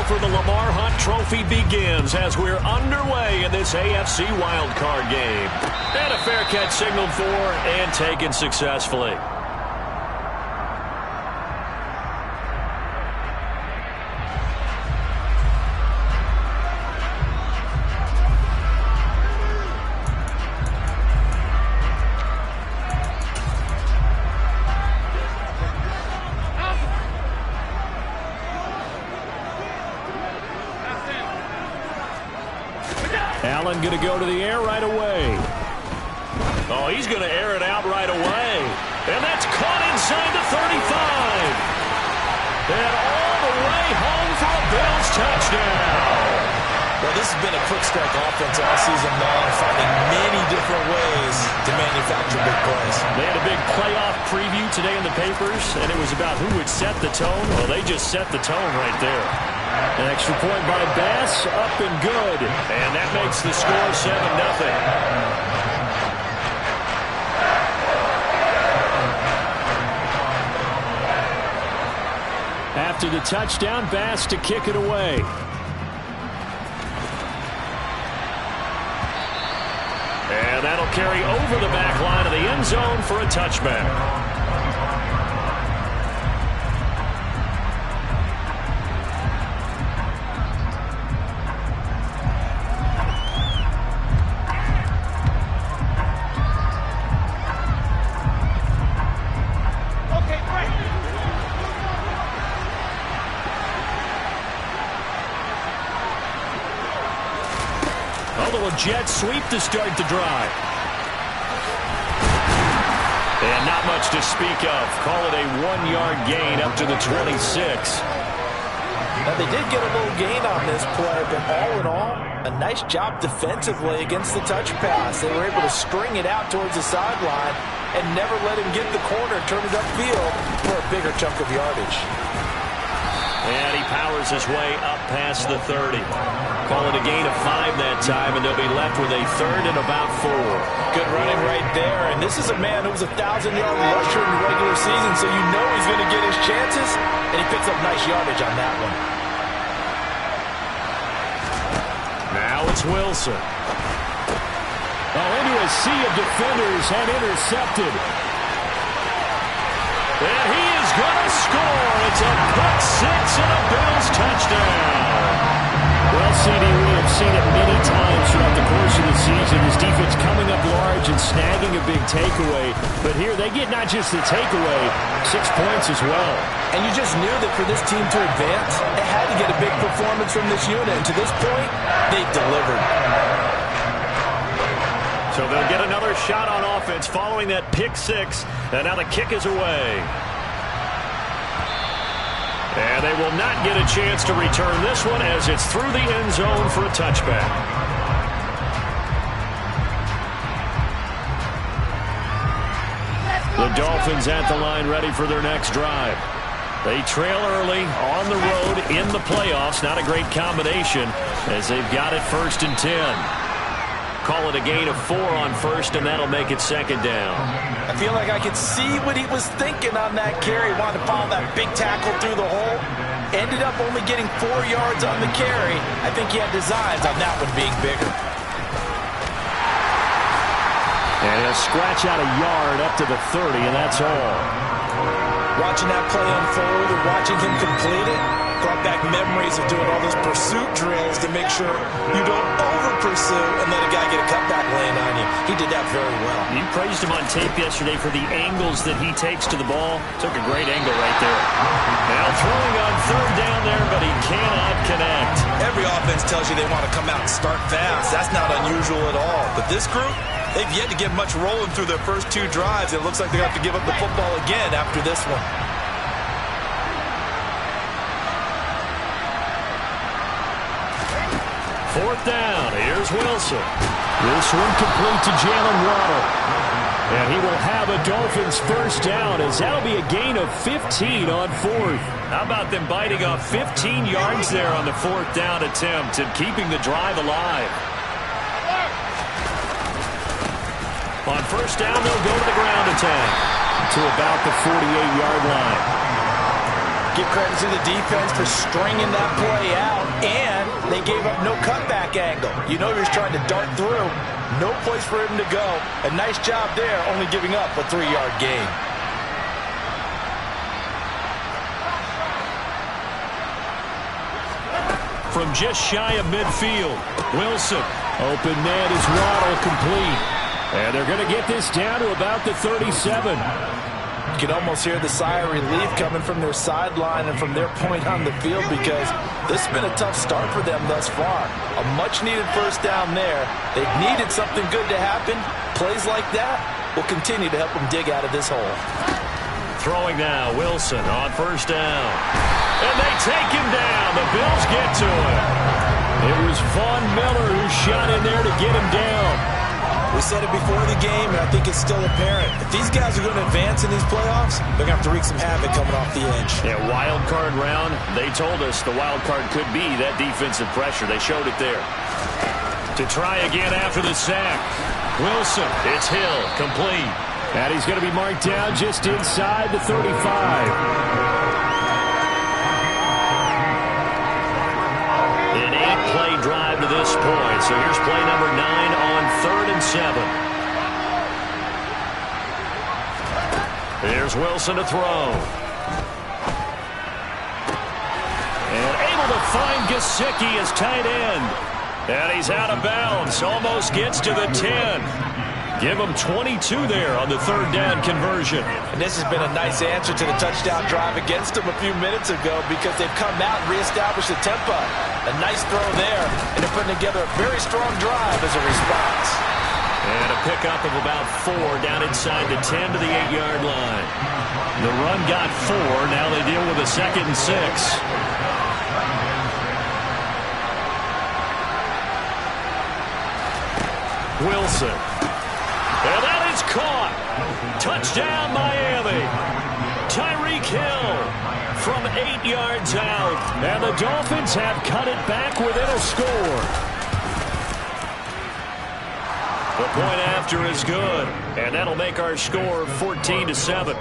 for the Lamar Hunt Trophy begins as we're underway in this AFC wildcard game. And a fair catch signaled for and taken successfully. Allen going to go to the air right away. Oh, he's going to air it out right away. And that's caught inside the 35. And all the way home for a Bills touchdown. Well, this has been a quick strike offense all season long, finding many different ways to manufacture big plays. They had a big playoff preview today in the papers, and it was about who would set the tone. Well, they just set the tone right there. An extra point by Bass, up and good. And that makes the score 7-0. After the touchdown, Bass to kick it away. And that'll carry over the back line of the end zone for a touchback. Jet sweep to start the drive. And not much to speak of. Call it a 1-yard gain up to the 26. Now, they did get a little gain on this play, but all in all, a nice job defensively against the touch pass. They were able to string it out towards the sideline and never let him get the corner, turn it upfield for a bigger chunk of yardage. And he powers his way up past the 30. Call it a gain of 5 that time, and they'll be left with a 3rd and about 4. Good running right there, and this is a man who was a 1,000-yard rusher in the regular season, so you know he's going to get his chances, and he picks up nice yardage on that one. Now it's Wilson. Oh, into a sea of defenders and intercepted. And he is going to score. It's a pick six and a Bills touchdown. Well, CD, we have seen it many times throughout the course of the season. His defense coming up large and snagging a big takeaway. But here they get not just the takeaway, 6 points as well. And you just knew that for this team to advance, they had to get a big performance from this unit. And to this point, they've delivered. So they'll get another shot on offense following that pick six. And now the kick is away. And they will not get a chance to return this one as it's through the end zone for a touchback. The Dolphins at the line ready for their next drive. They trail early on the road in the playoffs. Not a great combination as they've got it 1st and 10. Call it a gain of 4 on 1st, and that'll make it 2nd down. I feel like I could see what he was thinking on that carry. Wanted to follow that big tackle through the hole. Ended up only getting 4 yards on the carry. I think he had designs on that one being bigger. And he'll scratch out a yard up to the 30, and that's all. Watching that play unfold and watching him complete it brought back memories of doing all those pursuit drills to make sure you don't over-pursue and let a guy get a cutback lane on you. He did that very well. You praised him on tape yesterday for the angles that he takes to the ball. Took a great angle right there. Now throwing on 3rd down there, but he cannot connect. Every offense tells you they want to come out and start fast. That's not unusual at all. But this group, they've yet to get much rolling through their first 2 drives. It looks like they're going to have to give up the football again after this one. Fourth down. Here's Wilson. This one complete to Jalen Waddle. And he will have a Dolphins first down as that'll be a gain of 15 on 4th. How about them biting off 15 yards there on the 4th down attempt and keeping the drive alive? On first down, they'll go to the ground attack to about the 48-yard line. Give credit to the defense for stringing that play out, and they gave up no cutback angle. You know he's trying to dart through. No place for him to go. A nice job there, only giving up a 3-yard gain. From just shy of midfield, Wilson. Open man is Waddle, complete. And they're going to get this down to about the 37. You can almost hear the sigh of relief coming from their sideline and from their point on the field, because this has been a tough start for them thus far. A much-needed first down there. They've needed something good to happen. Plays like that will continue to help them dig out of this hole. Throwing now, Wilson on first down. And they take him down. The Bills get to him. It was Von Miller who shot in there to get him down. We said it before the game, and I think it's still apparent. If these guys are going to advance in these playoffs, they're going to have to wreak some havoc coming off the edge. Yeah, wild card round. They told us the wild card could be that defensive pressure. They showed it there. To try again after the sack. Wilson, it's Hill, complete. And he's going to be marked down just inside the 35. An 8-play drive to this point. So here's play number 9 on 3rd and 7. Here's Wilson to throw. And able to find Gesicki as tight end. And he's out of bounds. Almost gets to the 10. Give him 22 there on the 3rd down conversion. And this has been a nice answer to the touchdown drive against them a few minutes ago, because they've come out and reestablished the tempo. A nice throw there, and they're putting together a very strong drive as a response. And a pickup of about 4 down inside the 10 to the 8-yard line. The run got 4. Now they deal with a 2nd and 6. Wilson. And that is caught. Touchdown, Miami. Tyreek Hill from 8 yards out. And the Dolphins have cut it back within a score. The point after is good. And that'll make our score 14-7.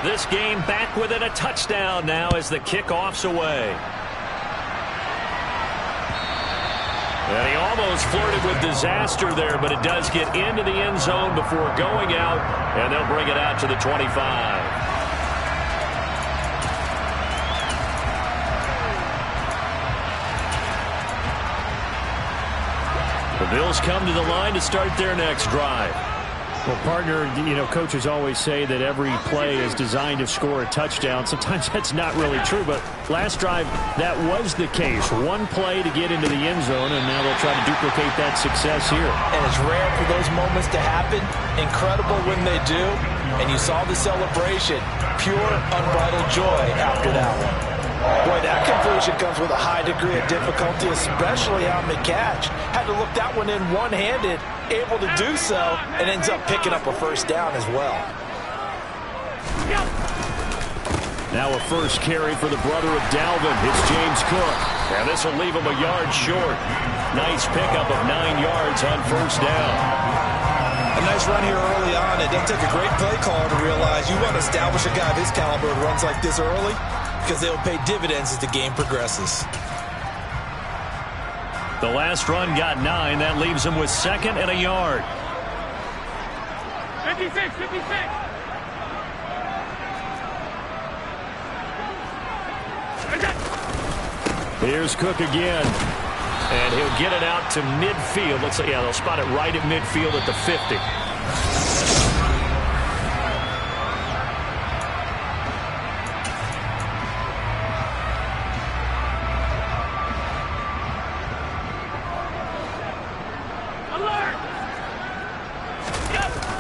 This game back within a touchdown now as the kickoff's away. And he almost flirted with disaster there, but it does get into the end zone before going out, and they'll bring it out to the 25. The Bills come to the line to start their next drive. Well, partner, you know, coaches always say that every play is designed to score a touchdown. Sometimes that's not really true, but last drive, that was the case. One play to get into the end zone, and now they'll try to duplicate that success here. And it's rare for those moments to happen. Incredible when they do. And you saw the celebration. Pure, unbridled joy after that one. Boy, that completion comes with a high degree of difficulty, especially on the catch. Had to look that one in one-handed, able to do so, and ends up picking up a first down as well. Now a first carry for the brother of Dalvin. It's James Cook. And this will leave him a yard short. Nice pickup of 9 yards on first down. A nice run here early on. It doesn't take a great play caller to realize you want to establish a guy of his caliber who runs like this early, because they'll pay dividends as the game progresses. The last run got 9. That leaves him with 2nd and a yard. 56, 56. Here's Cook again. And he'll get it out to midfield. Looks like, yeah, they'll spot it right at midfield at the 50.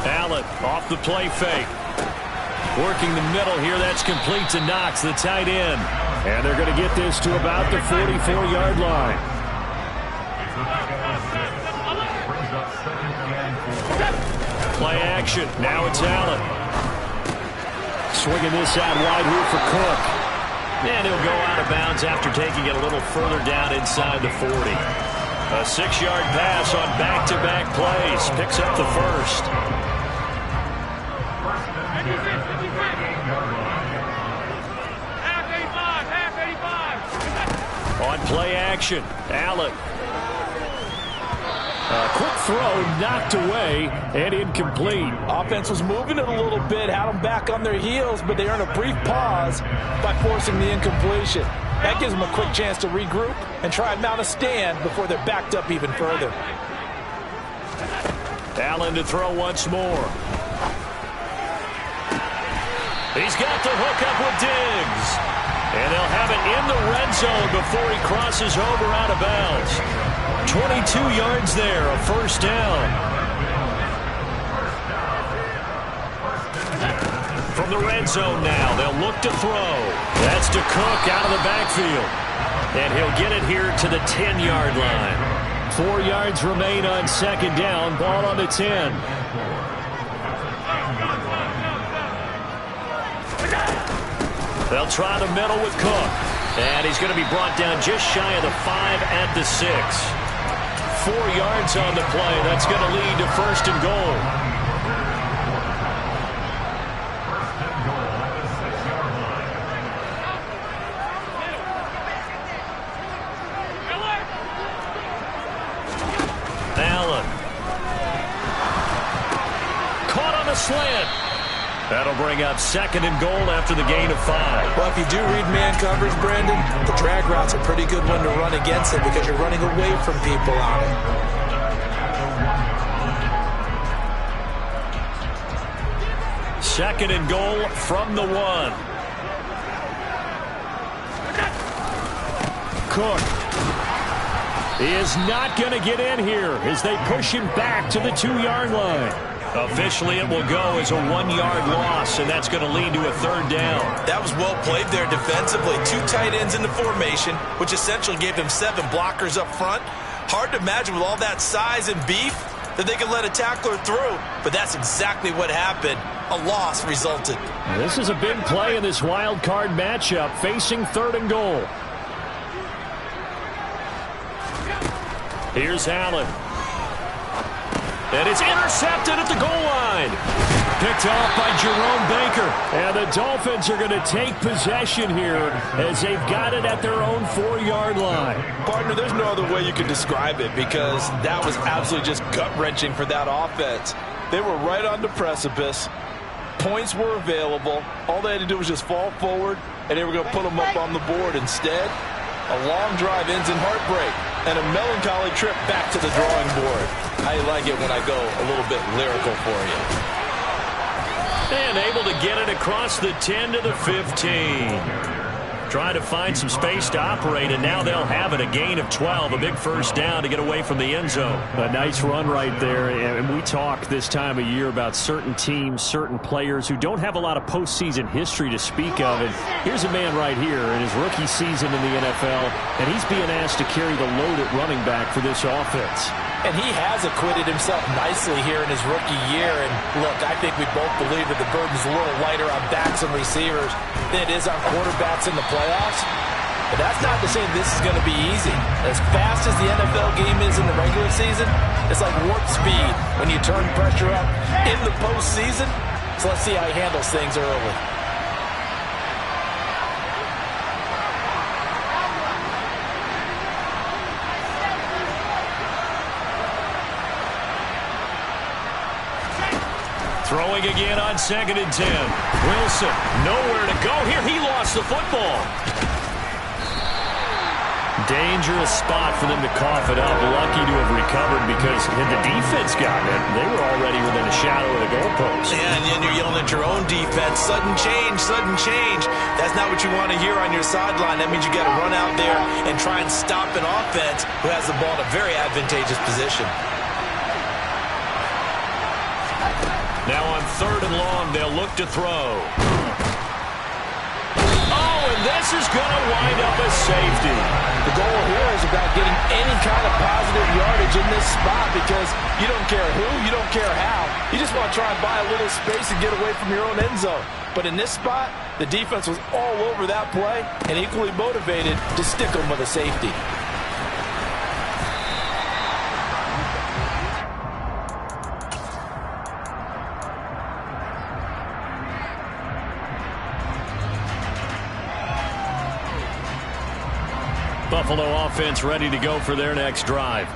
Allen off the play fake. Working the middle here. That's complete to Knox, the tight end. And they're going to get this to about the 44-yard line. Play action. Now it's Allen. Swinging this out wide here for Cook. And he'll go out of bounds after taking it a little further down inside the 40. A 6-yard pass on back-to-back plays. Picks up the first. On play action, Allen. Quick throw, knocked away, and incomplete. Offense was moving it a little bit, had them back on their heels, but they earned a brief pause by forcing the incompletion. That gives them a quick chance to regroup and try and mount a stand before they're backed up even further. Allen to throw once more. He's got the hook up with Diggs. And they'll have it in the red zone before he crosses over out of bounds. 22 yards there, a first down. From the red zone now, they'll look to throw. That's to Cook out of the backfield. And he'll get it here to the 10-yard line. 4 yards remain on second down, ball on the 10. They'll try the middle with Cook. And he's going to be brought down just shy of the 5 at the 6. 4 yards on the play. That's going to lead to first and goal. Allen. Caught on the slant. That'll bring up second and goal after the gain of 5. Well, if you do read man coverage, Brandon, the drag route's a pretty good one to run against it because you're running away from people on it. Second and goal from the 1. Cook is not going to get in here as they push him back to the 2-yard line. Officially, it will go as a 1-yard loss, and that's going to lead to a third down. That was well played there defensively. 2 tight ends in the formation, which essentially gave them 7 blockers up front. Hard to imagine with all that size and beef that they could let a tackler through, but that's exactly what happened. A loss resulted. This is a big play in this wild card matchup, facing third and goal. Here's Allen. And it's intercepted at the goal line. Picked off by Jerome Baker. And the Dolphins are going to take possession here as they've got it at their own 4-yard line. Partner, there's no other way you could describe it because that was absolutely just gut-wrenching for that offense. They were right on the precipice. Points were available. All they had to do was just fall forward, and they were going to put them up on the board. Instead, a long drive ends in heartbreak and a melancholy trip back to the drawing board. I like it when I go a little bit lyrical for you. And able to get it across the 10 to the 15. Trying to find some space to operate, and now they'll have it. A gain of 12, a big first down to get away from the end zone. A nice run right there, and we talk this time of year about certain teams, certain players who don't have a lot of postseason history to speak of. And here's a man right here in his rookie season in the NFL, and he's being asked to carry the load at running back for this offense. And he has acquitted himself nicely here in his rookie year. And look, I think we both believe that the burden's a little lighter on backs and receivers than it is on quarterbacks in the playoffs. But that's not to say this is going to be easy. As fast as the NFL game is in the regular season, it's like warp speed when you turn pressure up in the postseason. So let's see how he handles things early. Throwing again on 2nd and 10. Wilson, nowhere to go here. He lost the football. Dangerous spot for them to cough it up. Lucky to have recovered because had the defense gotten it, they were already within a shadow of the goalpost. Yeah, and then you're yelling at your own defense. Sudden change, sudden change. That's not what you want to hear on your sideline. That means you got to run out there and try and stop an offense who has the ball in a very advantageous position. Now on 3rd and long, they'll look to throw. Oh, and this is going to wind up a safety. The goal here is about getting any kind of positive yardage in this spot because you don't care who, you don't care how. You just want to try and buy a little space and get away from your own end zone. But in this spot, the defense was all over that play and equally motivated to stick them with a safety. Buffalo offense ready to go for their next drive.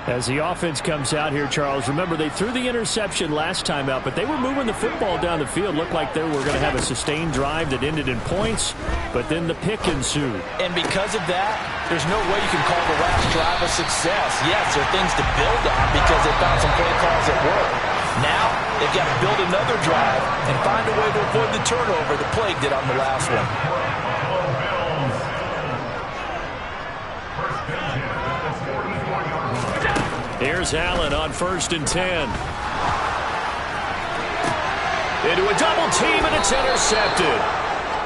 As the offense comes out here, Charles, remember they threw the interception last time out, but they were moving the football down the field. Looked like they were going to have a sustained drive that ended in points, but then the pick ensued. And because of that, there's no way you can call the last drive a success. Yes, there are things to build on because they found some play calls that work. Now, they've got to build another drive and find a way to avoid the turnover the play did on the last one. Here's Allen on 1st and 10. Into a double team, and it's intercepted.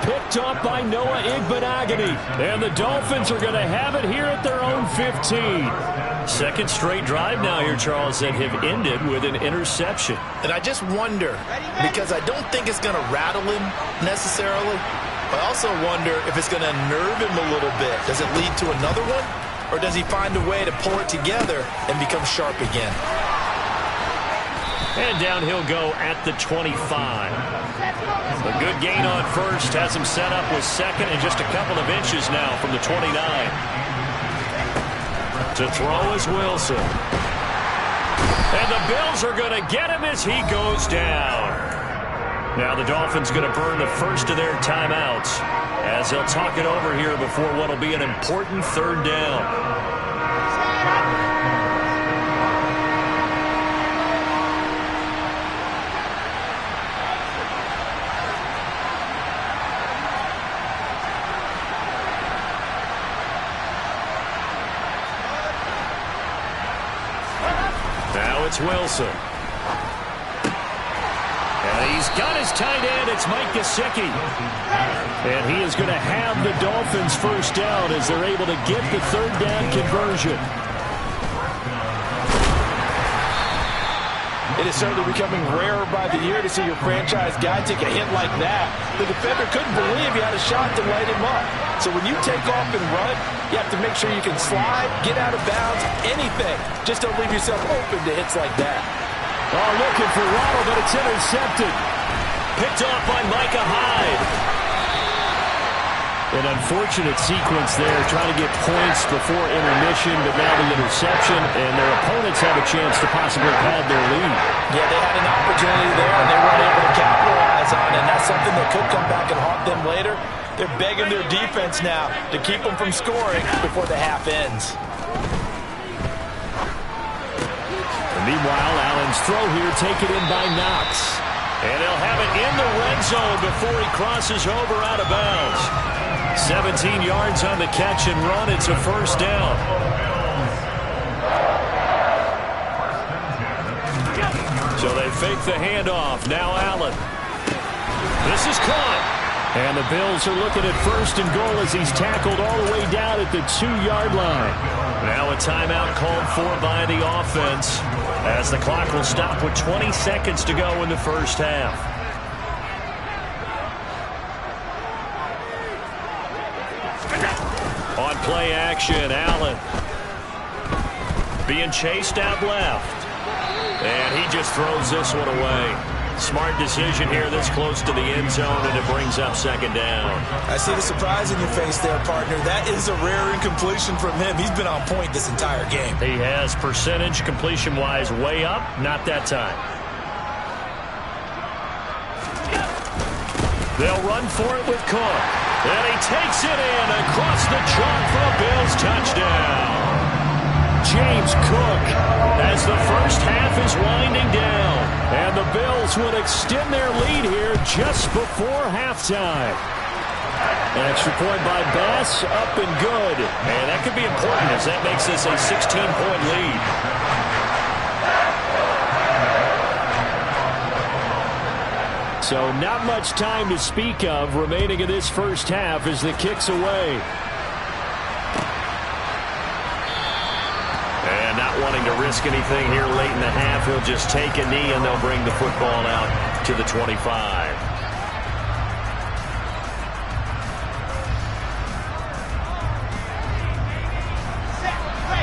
Picked off by Noah Igbenogany. And the Dolphins are going to have it here at their own 15. Second straight drive now here, Charles, that have ended with an interception. And I just wonder, because I don't think it's going to rattle him necessarily, but I also wonder if it's going to unnerve him a little bit. Does it lead to another one? Or does he find a way to pull it together and become sharp again? And down he'll go at the 25. A good gain on first has him set up with second and just a couple of inches now from the 29. To throw is Wilson. And the Bills are going to get him as he goes down. Now the Dolphins going to burn the first of their timeouts as they'll talk it over here before what will be an important third down. Now it's Wilson. And he's got his tight end. It's Mike Gesicki. And he is going to have the Dolphins first down as they're able to get the third down conversion. It is certainly becoming rarer by the year to see your franchise guy take a hit like that. The defender couldn't believe he had a shot to light him up. So when you take off and run, you have to make sure you can slide, get out of bounds, anything. Just don't leave yourself open to hits like that. Oh, looking for Waddle, but it's intercepted. Picked off by Micah Hyde. An unfortunate sequence there, trying to get points before intermission, but now the interception, and their opponents have a chance to possibly pad their lead. Yeah, they had an opportunity there, and they weren't able to capitalize on it, and that's something that could come back and haunt them later. They're begging their defense now to keep them from scoring before the half ends. And meanwhile, Allen's throw here taken in by Knox. And they'll have it in the red zone before he crosses over out of bounds. 17 yards on the catch and run. It's a first down. So they fake the handoff. Now Allen. This is caught. And the Bills are looking at first and goal as he's tackled all the way down at the 2-yard line. Now a timeout called for by the offense as the clock will stop with 20 seconds to go in the first half. On play action, Allen being chased out left. And he just throws this one away. Smart decision here this close to the end zone, and it brings up second down. I see the surprise in your face there, partner. That is a rare incompletion from him. He's been on point this entire game. He has percentage completion-wise way up, not that time. They'll run for it with Cook. And he takes it in across the chalk for a Bills touchdown. James Cook as the first half is winding down. And the Bills will extend their lead here just before halftime. An extra point by Bass, up and good. And that could be important as that makes this a 16-point lead. So not much time to speak of remaining in this first half as the kick's away. And not wanting to risk anything here late in the half, he'll just take a knee and they'll bring the football out to the 25.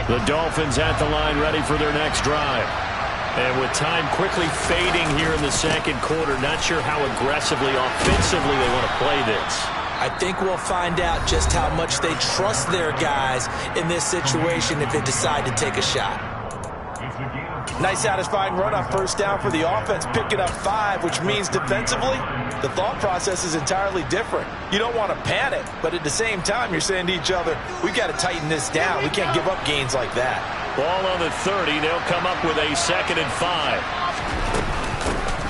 The Dolphins at the line ready for their next drive. And with time quickly fading here in the second quarter, not sure how aggressively, offensively they want to play this. I think we'll find out just how much they trust their guys in this situation if they decide to take a shot. Nice satisfying run on first down for the offense, picking up 5, which means defensively, the thought process is entirely different. You don't want to panic, but at the same time, you're saying to each other, we've got to tighten this down. We can't give up gains like that. Ball on the 30. They'll come up with a 2nd and 5.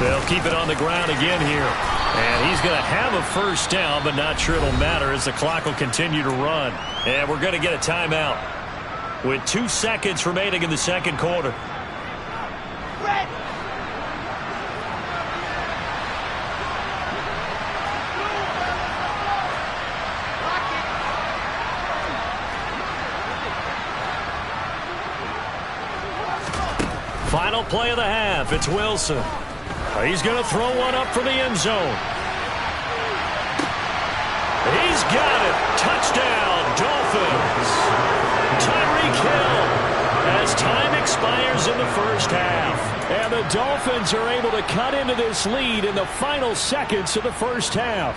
They'll keep it on the ground again here. And he's going to have a first down, but not sure it'll matter as the clock will continue to run. And we're going to get a timeout with 2 seconds remaining in the second quarter. Final play of the half. It's Wilson. He's going to throw one up for the end zone. He's got it. Touchdown, Dolphins. Tyreek Hill as time expires in the first half. And the Dolphins are able to cut into this lead in the final seconds of the first half.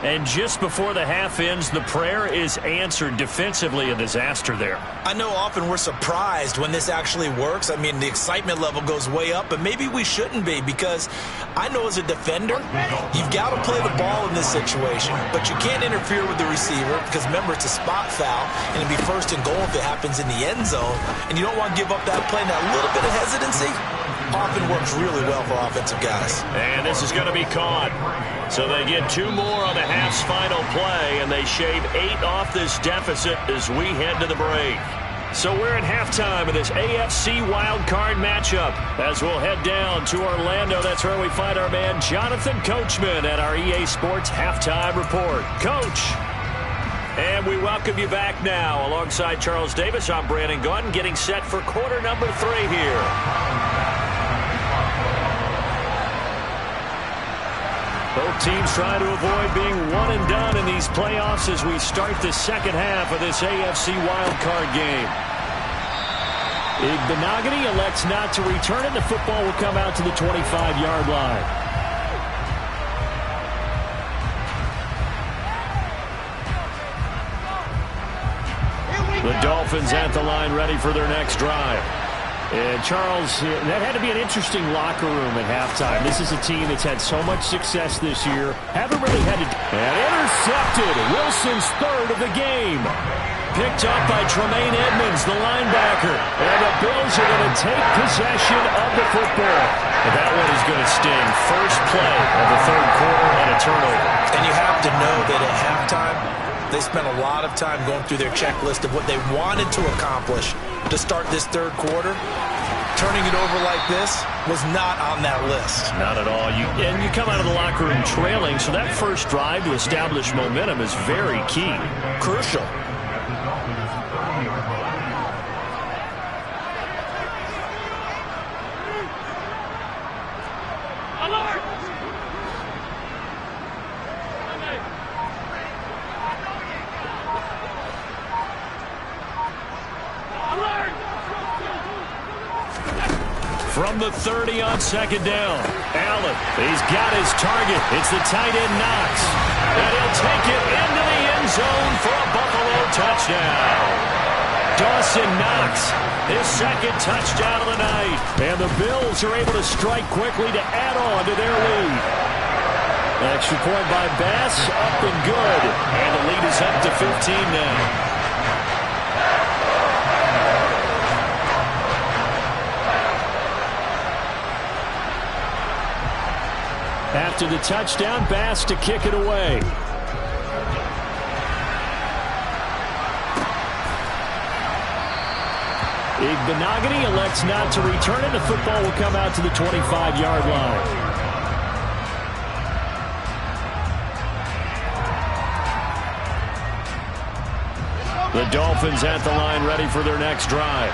And just before the half ends, the prayer is answered defensively. A disaster there. I know often we're surprised when this actually works. I mean, the excitement level goes way up, but maybe we shouldn't be, because I know as a defender, you've got to play the ball in this situation, but you can't interfere with the receiver because, remember, it's a spot foul, and it'd be 1st and goal if it happens in the end zone, and you don't want to give up that play. And that little bit of hesitancy often works really well for offensive guys. And this is going to be caught. So they get 2 more on the half's final play, and they shave 8 off this deficit as we head to the break. So we're at halftime of this AFC wildcard matchup as we'll head down to Orlando. That's where we find our man Jonathan Coachman at our EA Sports Halftime Report. Coach. And we welcome you back now. Alongside Charles Davis, I'm Brandon Gunn, getting set for quarter number 3 here. Both teams trying to avoid being one and done in these playoffs as we start the second half of this AFC wildcard game. Igbenogany elects not to return it. The football will come out to the 25-yard line. The Dolphins at the line, ready for their next drive. And Charles, that had to be an interesting locker room at halftime. This is a team that's had so much success this year. Haven't really had to... And intercepted. Wilson's 3rd of the game. Picked up by Tremaine Edmonds, the linebacker. And the Bills are going to take possession of the football. And that one is going to sting. First play of the 3rd quarter and a turnover. And you have to know that at halftime, they spent a lot of time going through their checklist of what they wanted to accomplish to start this 3rd quarter. Turning it over like this was not on that list. Not at all. And you come out of the locker room trailing, so that first drive to establish momentum is very key. Crucial. From the 30 on 2nd down. Allen, he's got his target. It's the tight end Knox. And he'll take it into the end zone for a Buffalo touchdown. Dawson Knox, his 2nd touchdown of the night. And the Bills are able to strike quickly to add on to their lead. Extra point by Bass, up and good. And the lead is up to 15 now. After the touchdown, Bass to kick it away. Igbenogany elects not to return it. The football will come out to the 25-yard line. The Dolphins at the line, ready for their next drive.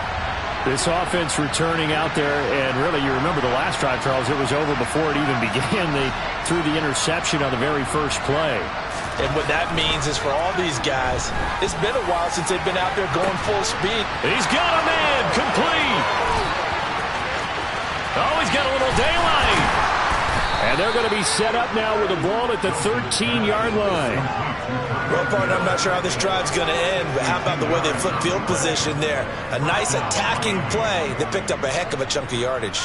This offense returning out there, and really, you remember the last drive, Charles, it was over before it even began. They threw the interception on the very first play. And what that means is for all these guys, it's been a while since they've been out there going full speed. He's got a man, complete. Oh, he's got a little daylight. And And they're going to be set up now with the ball at the 13-yard line. Well, partner, I'm not sure how this drive's going to end, but how about the way they flip field position there? A nice attacking play that picked up a heck of a chunk of yardage.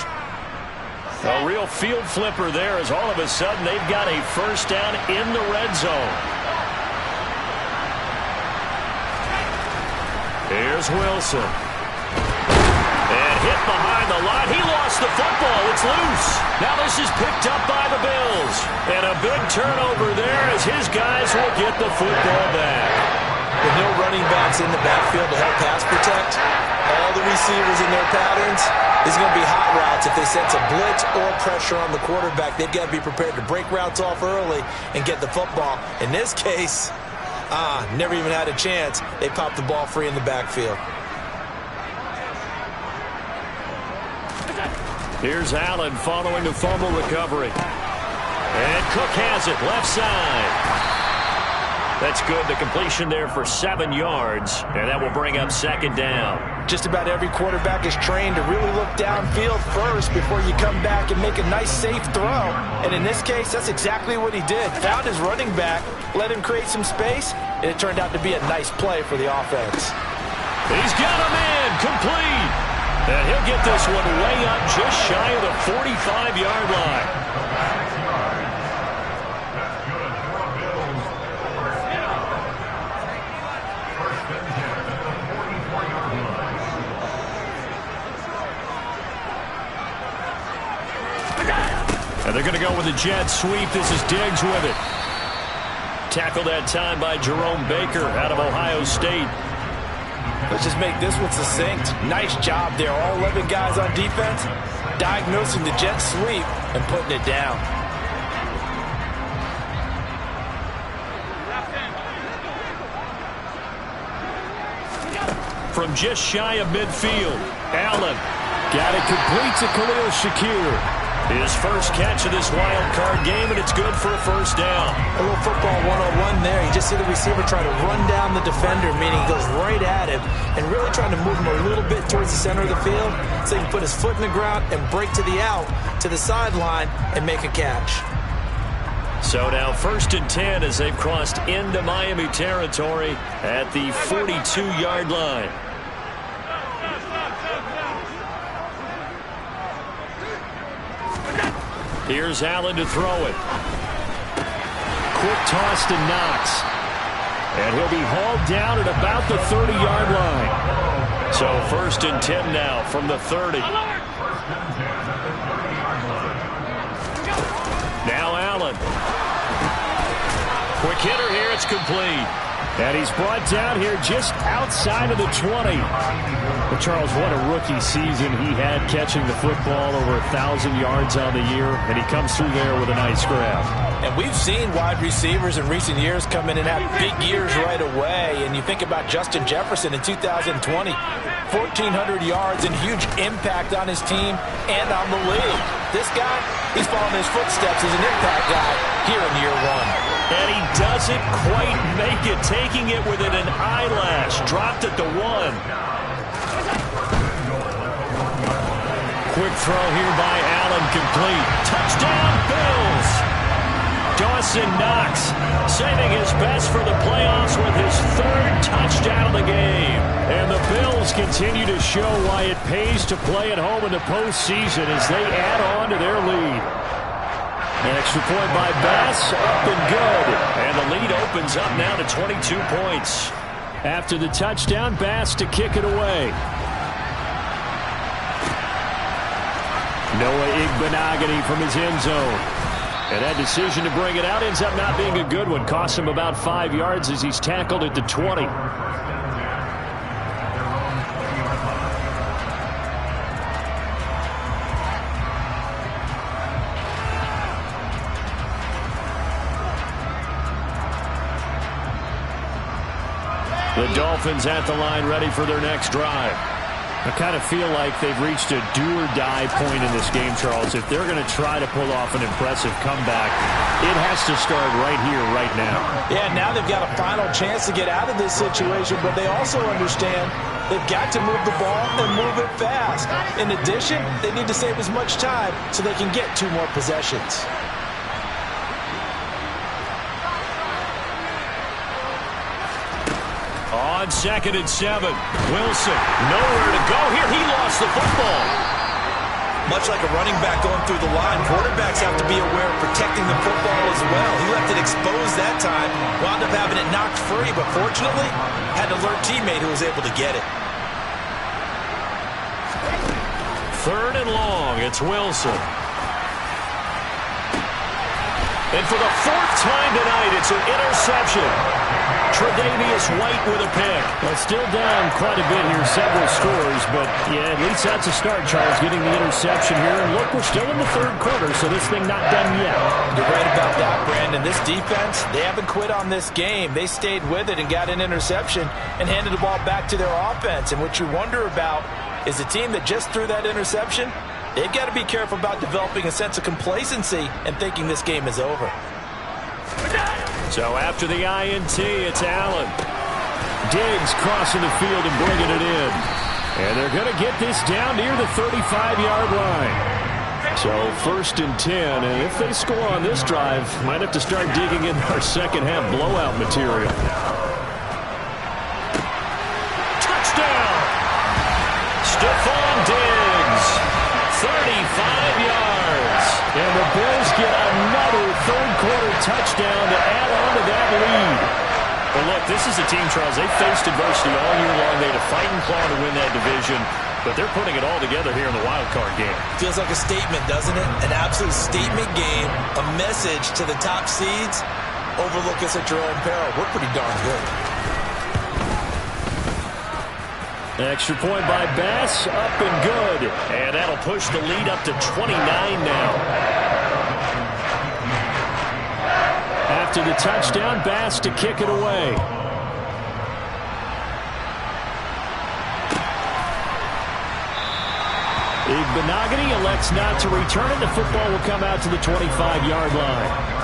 A real field flipper there as all of a sudden they've got a first down in the red zone. Here's Wilson. And hit behind the line. He lost the football. It's loose. Now this is picked up by the Bills. And a big turnover there as his guys will get the football back. With no running backs in the backfield to help pass protect, all the receivers in their patterns, these are going to be hot routes. If they sense a blitz or pressure on the quarterback, they've got to be prepared to break routes off early and get the football. In this case, never even had a chance. They popped the ball free in the backfield. Here's Allen following the fumble recovery. And Cook has it, left side. That's good. The completion there for 7 yards, and that will bring up second down. Just about every quarterback is trained to really look downfield first before you come back and make a nice, safe throw. And in this case, that's exactly what he did. Found his running back, let him create some space, and it turned out to be a nice play for the offense. He's got him in, complete. And he'll get this one way up just shy of the 45-yard line. And they're going to go with a jet sweep. This is Diggs with it. Tackled that time by Jerome Baker out of Ohio State. Let's just make this one succinct. Nice job there. All 11 guys on defense diagnosing the jet sweep and putting it down. From just shy of midfield, Allen Got it complete to Khalil Shakir. His first catch of this wild card game, and it's good for a first down. A little football 101 there. You just see the receiver try to run down the defender, meaning he goes right at him and really trying to move him a little bit towards the center of the field so he can put his foot in the ground and break to the out, to the sideline, and make a catch. So now 1st and 10 as they've crossed into Miami territory at the 42-yard line. Here's Allen to throw it. Quick toss to Knox. And he'll be hauled down at about the 30-yard line. So 1st and 10 now from the 30. Now Allen. Quick hitter here. It's complete. And he's brought down here just outside of the 20. But Charles, what a rookie season he had catching the football, over 1,000 yards on the year, and he comes through there with a nice grab. And we've seen wide receivers in recent years come in and have big years right away. And you think about Justin Jefferson in 2020, 1,400 yards and huge impact on his team and on the league. This guy, he's following his footsteps as an impact guy here in year one. And he doesn't quite make it, taking it within an eyelash. Dropped at the 1. Quick throw here by Allen, complete. Touchdown, Bills! Dawson Knox saving his best for the playoffs with his 3rd touchdown of the game. And the Bills continue to show why it pays to play at home in the postseason as they add on to their lead. An extra point by Bass, up and good. And the lead opens up now to 22 points. After the touchdown, Bass to kick it away. Noah Igbenogany from his end zone. And that decision to bring it out ends up not being a good one. Costs him about 5 yards as he's tackled at the 20. The Dolphins at the line ready for their next drive. I kind of feel like they've reached a do-or-die point in this game, Charles. If they're going to try to pull off an impressive comeback, it has to start right here, right now. Yeah, now they've got a final chance to get out of this situation, but they also understand they've got to move the ball and move it fast. In addition, they need to save as much time so they can get 2 more possessions. On 2nd and 7, Wilson, nowhere to go here. He lost the football. Much like a running back going through the line, quarterbacks have to be aware of protecting the football as well. He left it exposed that time, wound up having it knocked free, but fortunately, had an alert teammate who was able to get it. 3rd and long, it's Wilson. And for the 4th time tonight, it's an interception. Tre'Davious White with a pick. Well, still down quite a bit here, several scores, but yeah, at least that's a start, Charles, getting the interception here. And look, we're still in the 3rd quarter, so this thing not done yet. You're right about that, Brandon. This defense, they haven't quit on this game. They stayed with it and got an interception and handed the ball back to their offense. And what you wonder about is the team that just threw that interception, they've got to be careful about developing a sense of complacency and thinking this game is over. So after the INT, it's Allen. Diggs crossing the field and bringing it in. And they're going to get this down near the 35-yard line. So 1st and 10, and if they score on this drive, might have to start digging in our second-half blowout material. Touchdown! Stephon Diggs, 35 yards. And the Bills get another 3rd-quarter touchdown to add on to that lead. Well, look, this is a team, Charles, they faced adversity all year long. They had to fight and claw to win that division, but they're putting it all together here in the wild card game. Feels like a statement, doesn't it? An absolute statement game, a message to the top seeds. Overlook us at your own peril. We're pretty darn good. Extra point by Bass, up and good. And that'll push the lead up to 29 now. After the touchdown, Bass to kick it away. Igbenogany elects not to return it. The football will come out to the 25-yard line.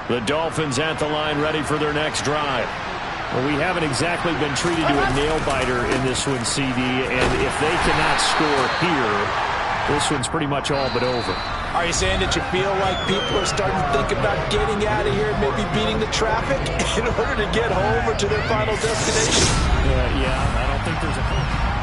The Dolphins at the line, ready for their next drive. Well, we haven't exactly been treated to a nail-biter in this one, CD, and if they cannot score here, this one's pretty much all but over. Are you saying that you feel like people are starting to think about getting out of here, maybe beating the traffic in order to get home or to their final destination? Yeah, I don't think there's a hope.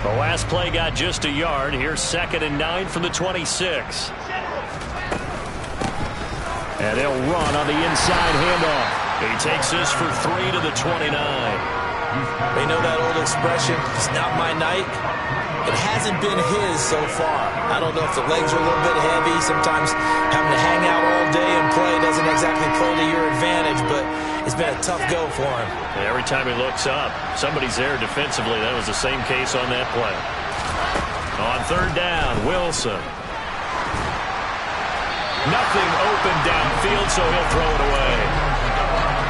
The last play got just a yard. Here's 2nd and 9 from the 26. And they'll run on the inside handoff. He takes this for 3 to the 29. They know that old expression, it's not my night. It hasn't been his so far. I don't know if the legs are a little bit heavy. Sometimes having to hang out all day and play doesn't exactly play to your advantage, but it's been a tough go for him. And every time he looks up, somebody's there defensively. That was the same case on that play. On 3rd down, Wilson. Nothing open downfield, so he'll throw it away.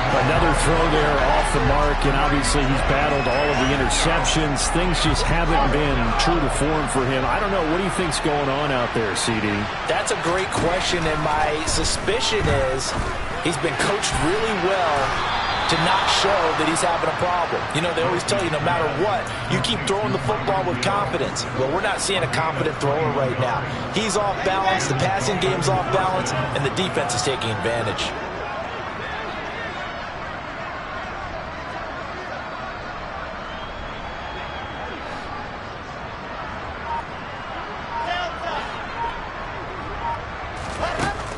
Another throw there off the mark, and obviously he's battled all of the interceptions. Things just haven't been true to form for him. I don't know. What do you think's going on out there, CD? That's a great question, and my suspicion is he's been coached really well to not show that he's having a problem. You know, they always tell you no matter what, you keep throwing the football with confidence. Well, we're not seeing a confident thrower right now. He's off balance, the passing game's off balance, and the defense is taking advantage.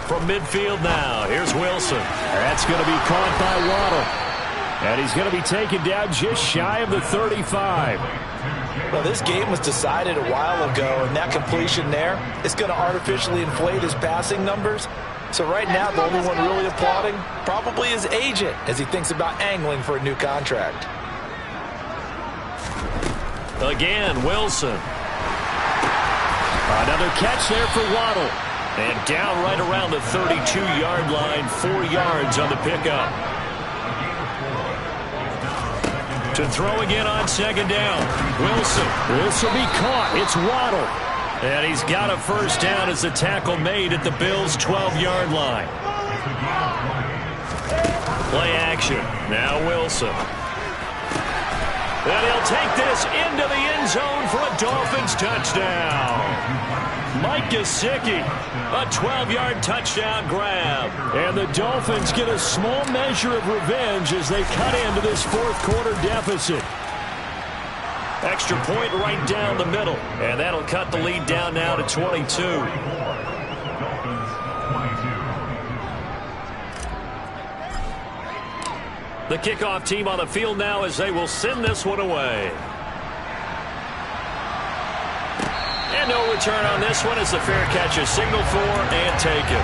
From midfield now, here's Wilson. That's going to be caught by Waddle. And he's going to be taken down just shy of the 35. Well, this game was decided a while ago, and that completion there is going to artificially inflate his passing numbers. So right now, the only one really applauding probably his agent as he thinks about angling for a new contract. Again, Wilson. Another catch there for Waddle. And down right around the 32-yard line, 4 yards on the pickup. To throw again on second down. Wilson. This will be caught. It's Waddle. And he's got a first down as the tackle made at the Bills' 12-yard line. Play action. Now Wilson. And he'll take this into the end zone for a Dolphins touchdown. Mike Gesicki, a 12-yard touchdown grab. And the Dolphins get a small measure of revenge as they cut into this fourth-quarter deficit. Extra point right down the middle. And that'll cut the lead down now to 22. The kickoff team on the field now as they will send this one away. And no return on this one as the fair catch is signaled for and taken.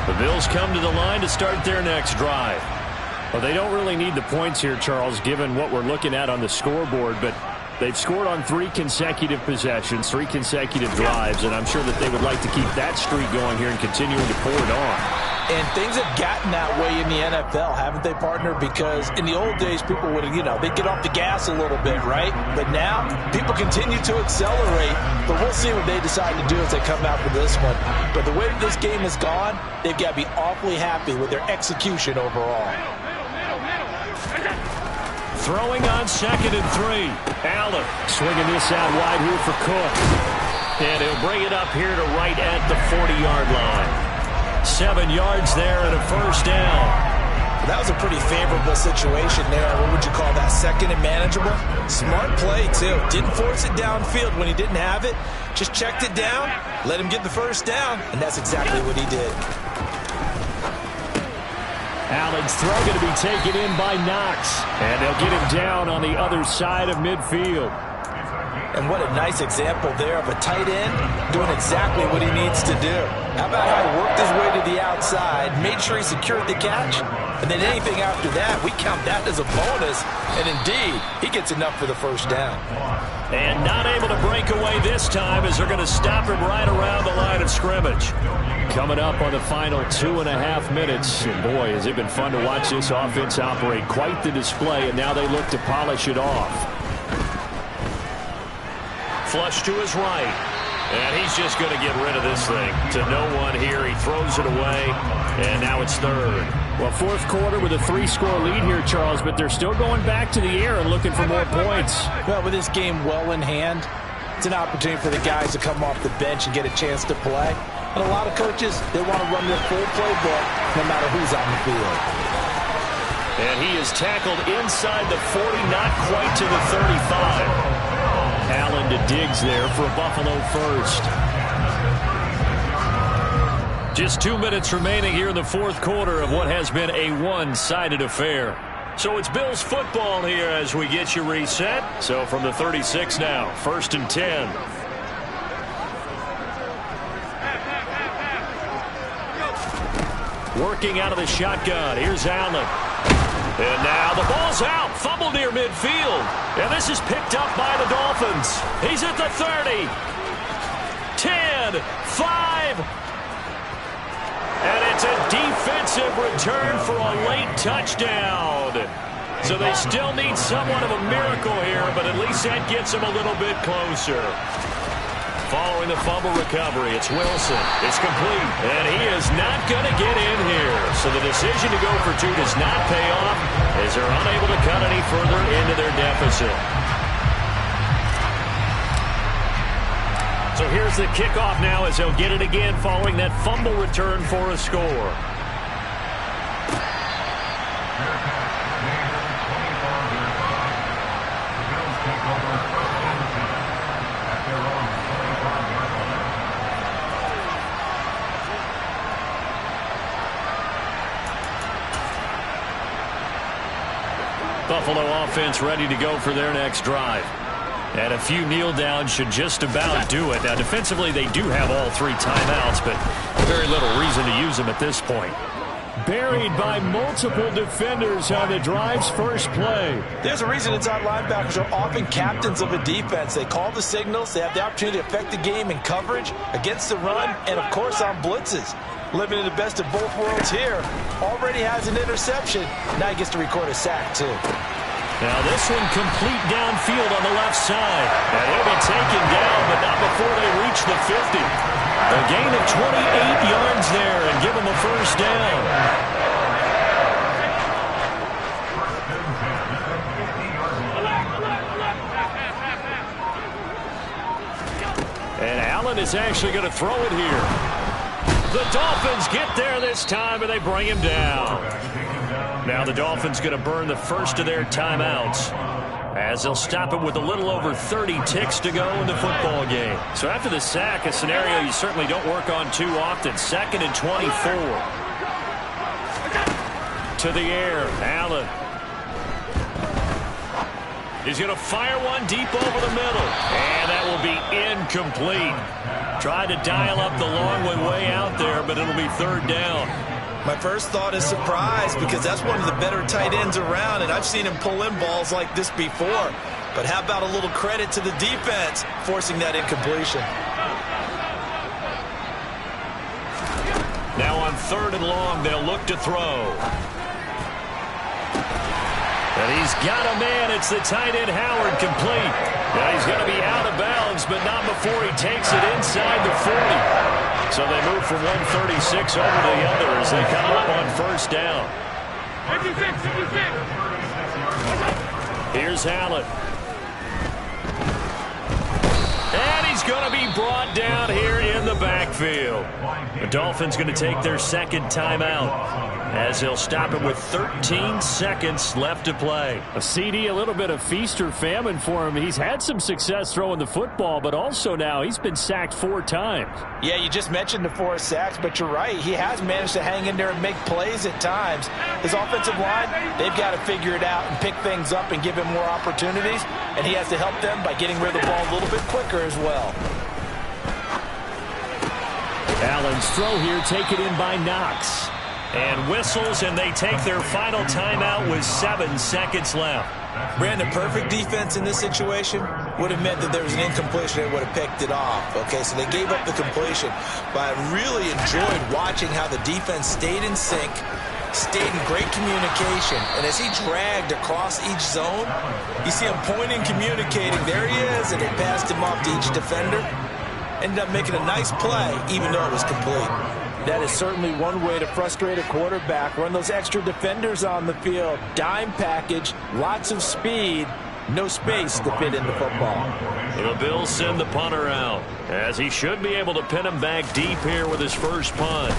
The Bills come to the line to start their next drive. Well, they don't really need the points here, Charles, given what we're looking at on the scoreboard, but they've scored on 3 consecutive possessions, 3 consecutive drives, and I'm sure that they would like to keep that streak going here and continuing to pour it on. And things have gotten that way in the NFL, haven't they, partner? Because in the old days, people would, they'd get off the gas a little bit, right? But now, people continue to accelerate. But we'll see what they decide to do as they come out for this one. But the way that this game has gone, they've got to be awfully happy with their execution overall. Throwing on 2nd and 3. Allen swinging this out wide here for Cook. And he'll bring it up here to right at the 40-yard line. 7 yards there and a first down. Well, that was a pretty favorable situation there. What would you call that? 2nd and manageable? Smart play, too. Didn't force it downfield when he didn't have it. Just checked it down, let him get the first down, and that's exactly what he did. Allen's throw going to be taken in by Knox. And they'll get him down on the other side of midfield. And what a nice example there of a tight end doing exactly what he needs to do. How about how he worked his way to the outside, made sure he secured the catch, and then anything after that, we count that as a bonus. And indeed, he gets enough for the first down. And not able to break away this time as they're going to stop him right around the line of scrimmage. Coming up on the final 2.5 minutes. And boy, has it been fun to watch this offense operate. Quite the display, and now they look to polish it off. Flush to his right. And he's just going to get rid of this thing. To no one here. He throws it away. And now it's 3rd. Well, fourth quarter with a 3-score lead here, Charles, but they're still going back to the air and looking for more points. Well, with this game well in hand, it's an opportunity for the guys to come off the bench and get a chance to play. And a lot of coaches, they want to run their full playbook no matter who's on the field. And he is tackled inside the 40, not quite to the 35. Allen to Diggs there for a Buffalo first. Just 2 minutes remaining here in the fourth quarter of what has been a one-sided affair. So it's Bills football here as we get you reset. So from the 36 now, 1st and 10. Working out of the shotgun. Here's Allen. And now the ball's out. Fumble near midfield. And this is picked up by the Dolphins. He's at the 30. 10, 5. And it's a defensive return for a late touchdown. So they still need somewhat of a miracle here, but at least that gets them a little bit closer. Following the fumble recovery, it's Wilson. It's complete, and he is not going to get in here. So the decision to go for 2 does not pay off as they're unable to cut any further into their deficit. So here's the kickoff now as they'll get it again following that fumble return for a score. Buffalo offense ready to go for their next drive. And a few kneel downs should just about do it. Now, defensively, they do have all 3 timeouts, but very little reason to use them at this point. Buried by multiple defenders on the drive's first play. There's a reason inside linebackers are often captains of a defense. They call the signals. They have the opportunity to affect the game in coverage, against the run, and, of course, on blitzes. Living in the best of both worlds here. Already has an interception. Now he gets to record a sack, too. Now this one complete downfield on the left side. And he'll be taken down, but not before they reach the 50. A gain of 28 yards there and give him a first down. And Allen is actually going to throw it here. The Dolphins get there this time, and they bring him down. Now the Dolphins going to burn the first of their timeouts as they'll stop it with a little over 30 ticks to go in the football game. So after the sack, a scenario you certainly don't work on too often. 2nd and 24. To the air, Allen. He's going to fire one deep over the middle. And that will be incomplete. Tried to dial up the long one way out there, but it'll be 3rd down. My first thought is surprise, because that's one of the better tight ends around, and I've seen him pull in balls like this before. But how about a little credit to the defense forcing that incompletion? Now on 3rd and long, they'll look to throw. And he's got a man. It's the tight end Howard, complete. Now he's going to be out of bounds, but not before he takes it inside the 40. So they move from 136 over to the other as they come up on 1st down. 56. Here's Allen. And he's going to be brought down here in the backfield. The Dolphins going to take their 2nd timeout as they'll stop it with 13 seconds left to play. A CD, a little bit of feast or famine for him. He's had some success throwing the football, but also now he's been sacked 4 times. Yeah, you just mentioned the 4 sacks, but you're right. He has managed to hang in there and make plays at times. His offensive line, they've got to figure it out and pick things up and give him more opportunities, and he has to help them by getting rid of the ball a little bit quicker as well. Allen's throw here taken in by Knox. And whistles, and they take their final timeout with 7 seconds left. Brandon, perfect defense in this situation would have meant that there was an incompletion. They would have picked it off. Okay, so they gave up the completion. But I really enjoyed watching how the defense stayed in sync, stayed in great communication. And as he dragged across each zone, you see him pointing, communicating. There he is, and they passed him off to each defender. Ended up making a nice play, even though it was complete. That is certainly one way to frustrate a quarterback. Run those extra defenders on the field. Dime package, lots of speed, no space to fit in the football. The Bills send the punter out, as he should be able to pin him back deep here with his first punt.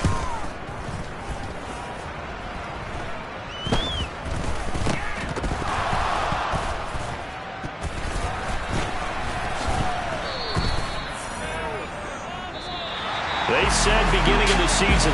They said beginning of the season